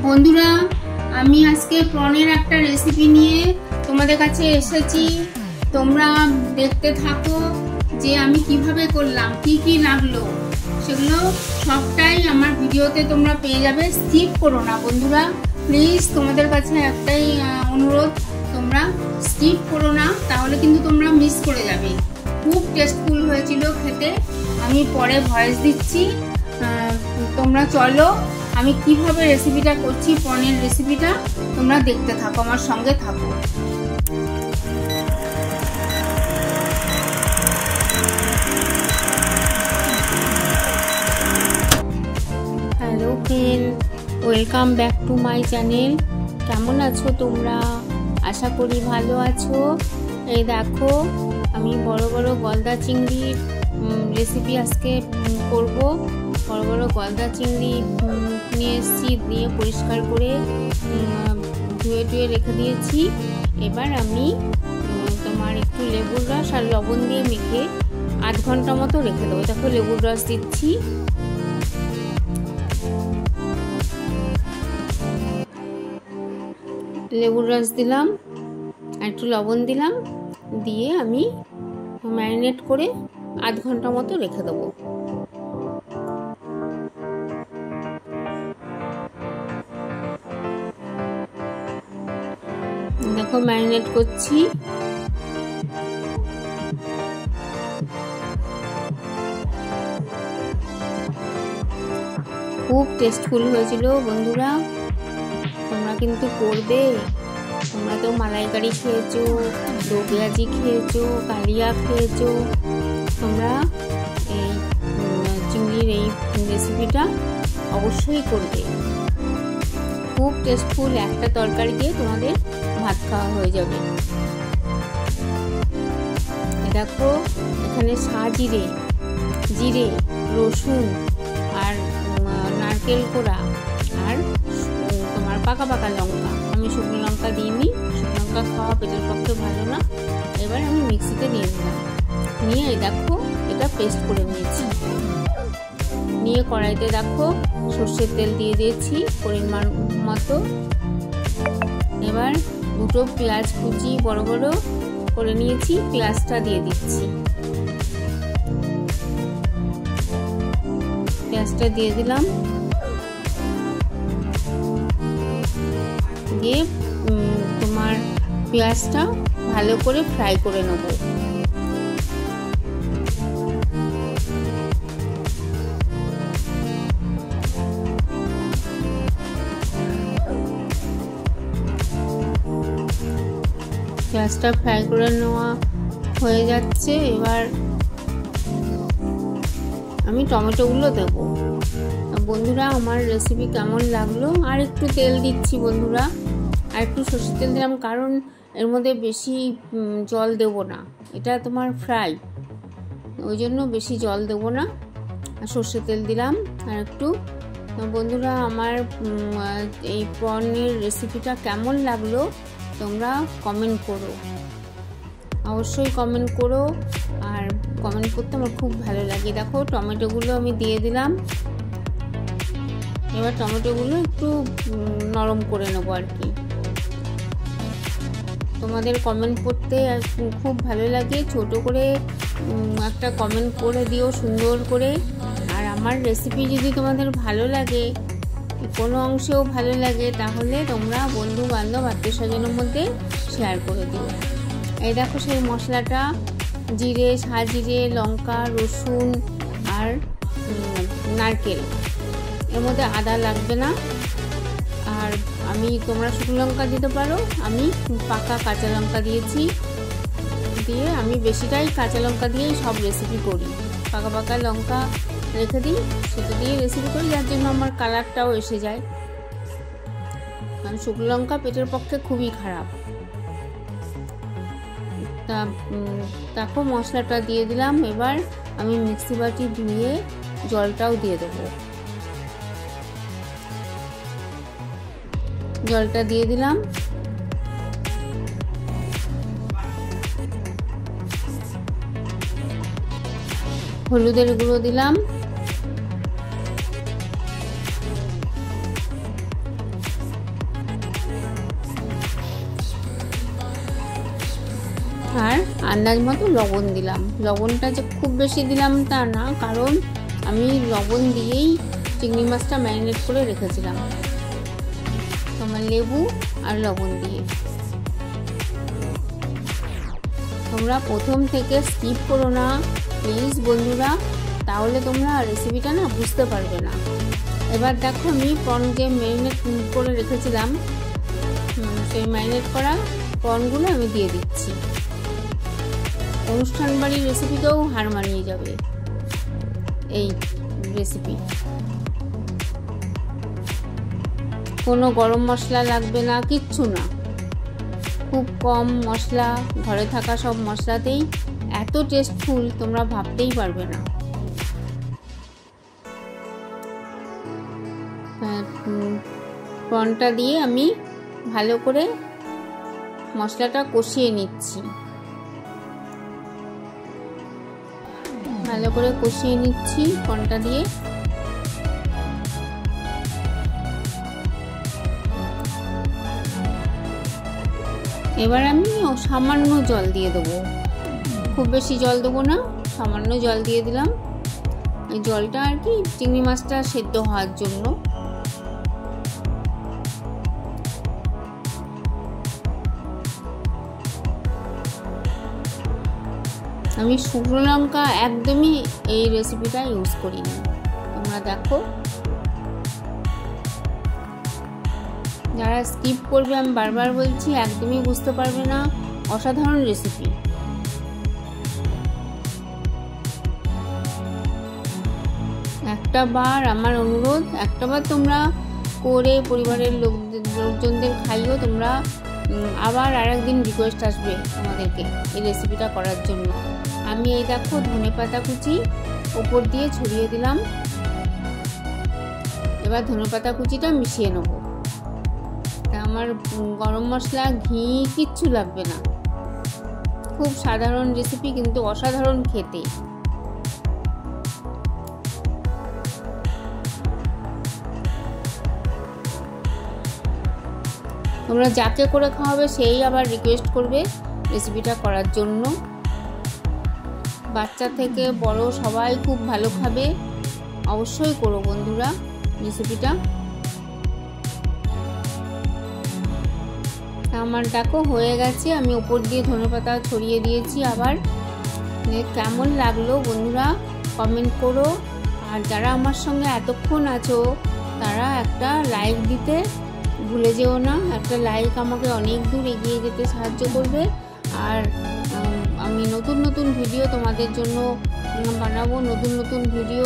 বন্ধুরা, আমি আজকে প্রনের একটা রেসিপি নিয়ে তোমাদের কাছে এসেছি। তোমরা দেখতে থাকো যে আমি কিভাবে করলাম, কি কি লাগলো, সেগুলো সবটাই আমার ভিডিওতে তোমরা পেয়ে যাবে। স্কিপ করো না বন্ধুরা, প্লিজ তোমাদের কাছে একটাই অনুরোধ, তোমরা স্কিপ করো না, তাহলে কিন্তু তোমরা মিস করে যাবে। খুব টেস্টফুল হয়েছিল খেতে। আমি পরে ভয়েস দিচ্ছি, তোমরা চলো আমি কিভাবে রেসিপিটা করছি, পনির রেসিপিটা তোমরা দেখতে থাকো, আমার সঙ্গে থাকো। Hello friend, welcome back to my channel. কেমন আছো তোমরা? আশা করি ভালো আছো। এই দেখো, আমি বড় বড় গলদা চিংড়ির রেসিপি আজকে করব। বড় বড় গলদা চিংড়ি নিয়ে এসেছি, দিয়ে পরিষ্কার করে ধুয়ে রেখে দিয়েছি। এবার আমি তোমার একটু লেবুর রস আর লবণ দিয়ে মেখে আধ ঘন্টা মতো রেখে দেবো। দেখো লেবুর রস দিচ্ছি, লেবুর রস দিলাম আর একটু লবণ দিলাম, দিয়ে আমি ম্যারিনেট করে আধ ঘন্টা মতো রেখে দেবো। দেখো ম্যারিনেট করছি। খুব টেস্টফুল হয়েছিল বন্ধুরা, তোমরা কিন্তু করবে। তোমরা তো মালাইকারি খেয়েছো, দো পেঁয়াজি খেয়েছো, কালিয়া খেয়েছো, তোমরা এই চিংড়ির এই রেসিপিটা অবশ্যই করবে। খুব টেস্টফুল, একটা তরকারি দিয়ে তোমাদের ভাত খাওয়া হয়ে যাবে। দেখো এখানে জিরে, রসুন আর নারকেল কোড়া আর তোমার পাকা লঙ্কা। আমি শুকনো লঙ্কা দিইনি, শুকনো লঙ্কা খাওয়া পেটের পক্ষে ভালো না। এবার আমি মিক্সিতে নিয়ে নিলাম, নিয়ে দেখো এটা পেস্ট করে নিয়েছি। নিয়ে কড়াইতে দেখো সর্ষের তেল দিয়ে দিয়েছি পরিমাণ মতো। এবার দুটো পেঁয়াজ কুচি বড় বড় করে নিয়েছি, পেঁয়াজটা দিয়ে দিচ্ছি। পেঁয়াজটা দিয়ে দিলাম, দিয়ে তোমার পেঁয়াজটা ভালো করে ফ্রাই করে নেব। পেঁয়াজটা ফ্রাই করে নেওয়া হয়ে যাচ্ছে। এবার আমি টমেটোগুলো দেব। বন্ধুরা, আমার রেসিপি কেমন লাগলো? আর একটু তেল দিচ্ছি বন্ধুরা, আর একটু সর্ষের তেল দিলাম, কারণ এর মধ্যে বেশি জল দেব না, এটা তোমার ফ্রাই, ওই জন্য বেশি জল দেব না। আর সর্ষের তেল দিলাম আর একটু। বন্ধুরা, আমার এই পনির রেসিপিটা কেমন লাগলো তোমরা কমেন্ট করো, অবশ্যই কমেন্ট করো। আর কমেন্ট করতে আমার খুব ভালো লাগে। দেখো টমেটোগুলো আমি দিয়ে দিলাম। এবার টমেটোগুলো একটু নরম করে নেবো আর কি। তোমাদের কমেন্ট করতে খুব ভালো লাগে, ছোট করে একটা কমেন্ট করে দিও সুন্দর করে। আর আমার রেসিপি যদি তোমাদের ভালো লাগে, কোনো অংশেও ভালো লাগে, তাহলে তোমরা বন্ধু বান্ধব আত্মীয় স্বজনের মধ্যে শেয়ার করে দিও। এই দেখো সেই মশলাটা, জিরে, সাজিরে, লঙ্কা, রসুন আর নারকেল, এর মধ্যে আদা লাগবে না। আর তোমরা শুকনো লঙ্কা দিতে পারো, আমি পাকা কাঁচা লঙ্কা দিয়েছি। দিয়ে আমি বেশিটাই কাঁচা লঙ্কা দিয়েই সব রেসিপি করি, পাকা লঙ্কা রেখে দিই, সেটা দিয়ে রেসিপি করি, যার জন্য আমার কালারটাও এসে যায়। কারণ শুকনো লঙ্কা পেটের পক্ষে খুবই খারাপ। দেখো মশলাটা দিয়ে দিলাম। এবার আমি মিক্সি বাটি ধুয়ে জলটাও দিয়ে দেবো। জলটা দিয়ে দিলাম। হলুদের গুঁড়ো দিলাম, আর আন্দাজ মতো লবণ দিলাম। লবণটা যে খুব বেশি দিলাম তা না, কারণ আমি লবণ দিয়েই চিংড়ি মাছটা ম্যারিনেট করে রেখেছিলাম, তোমার লেবু আর লবণ দিয়ে। তোমরা প্রথম থেকে স্কিপ করো না প্লিজ বন্ধুরা, তাহলে তোমরা রেসিপিটা না বুঝতে পারবে না। এবার দেখো আমি প্রন যে ম্যারিনেট করে রেখেছিলাম, সেই ম্যারিনেট করা প্রনগুলো আমি দিয়ে দিচ্ছি। অনুষ্ঠান বাড়ির রেসিপিতেও হার মানিয়ে যাবে এই রেসিপি। কোনো গরম মশলা লাগবে না, কিচ্ছু না, খুব কম মশলা, ঘরে থাকা সব মশলাতেই এত টেস্টফুল তোমরা ভাবতেই পারবে না। প্রনটা দিয়ে আমি ভালো করে মশলাটা কষিয়ে নিচ্ছি, ভালো করে কষিয়ে নিচ্ছি প্রনটা দিয়ে। এবার আমি সামান্য জল দিয়ে দেবো, খুব বেশি জল দেবো না, সামান্য জল দিয়ে দিলাম। এই জলটা আর কি চিংড়ি মাছটা সেদ্ধ হওয়ার জন্য। আমি শুকনো লঙ্কা একদমই এই রেসিপিটা ইউজ করিনি, তোমরা দেখো। যারা স্কিপ করবে আমি বারবার বলছি, একদমই বুঝতে পারবে না, অসাধারণ রেসিপি। একটাবার আমার অনুরোধ, একটাবার তোমরা করে পরিবারের লোকজনদের খাইও তোমরা। আবার আরেকদিন রিকোয়েস্ট আসবে তোমাদেরকে এই রেসিপিটা করার জন্য। আমি এই দেখো ধনেপাতা কুচি ওপর দিয়ে ছড়িয়ে দিলাম। এবার ধনেপাতা কুচিটা মিশিয়ে নেব। আমার গরম মশলা, ঘি কিচ্ছু লাগবে না, খুব সাধারণ রেসিপি কিন্তু অসাধারণ খেতে। তোমরা যাকে করে খাওয়াবে সেই আবার রিকোয়েস্ট করবে রেসিপিটা করার জন্য। বাচ্চা থেকে বড় সবাই খুব ভালো খাবে, অবশ্যই করো বন্ধুরা রেসিপিটা। আমার দেখো হয়ে গেছে, আমি উপর দিয়ে ধনেপাতা ছড়িয়ে দিয়েছি। আবার কেমন লাগলো বন্ধুরা কমেন্ট করো। আর যারা আমার সঙ্গে এতক্ষণ আছো তারা একটা লাইক দিতে ভুলে যেও না। একটা লাইক আমাকে অনেক দূর এগিয়ে যেতে সাহায্য করবে। আর আমি নতুন নতুন ভিডিও তোমাদের জন্য বানাবো, নতুন নতুন ভিডিও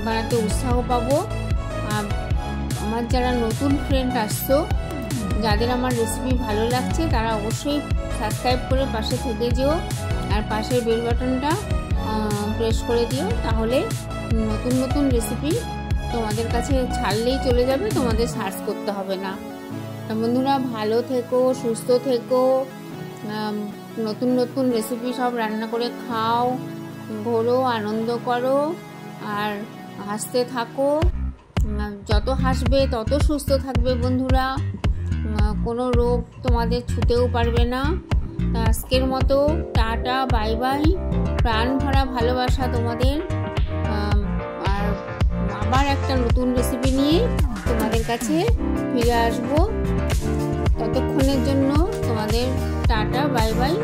বানাতে উৎসাহ পাবো। আমার যারা নতুন ফ্রেন্ড আসছো, যাদের আমার রেসিপি ভালো লাগছে, তারা অবশ্যই সাবস্ক্রাইব করে পাশে থেকে যেও। আর পাশের বেল বাটনটা প্রেস করে দিও, তাহলে নতুন নতুন রেসিপি তোমাদের কাছে ছাড়লেই চলে যাবে, তোমাদের সার্চ করতে হবে না। বন্ধুরা ভালো থেকো, সুস্থ থেকো, নতুন নতুন রেসিপি সব রান্না করে খাও, ঘোরো, আনন্দ করো আর হাসতে থাকো। যত হাসবে তত সুস্থ থাকবে বন্ধুরা, কোনো রোগ তোমাদের ছুঁতেও পারবে না। আজকের মতো টাটা, বাই বাই, প্রাণ ভরা ভালোবাসা তোমাদের। আর আবার একটা নতুন রেসিপি নিয়ে তোমাদের কাছে ফিরে আসবো। ততক্ষণের জন্য তোমাদের টাটা, বাই বাই।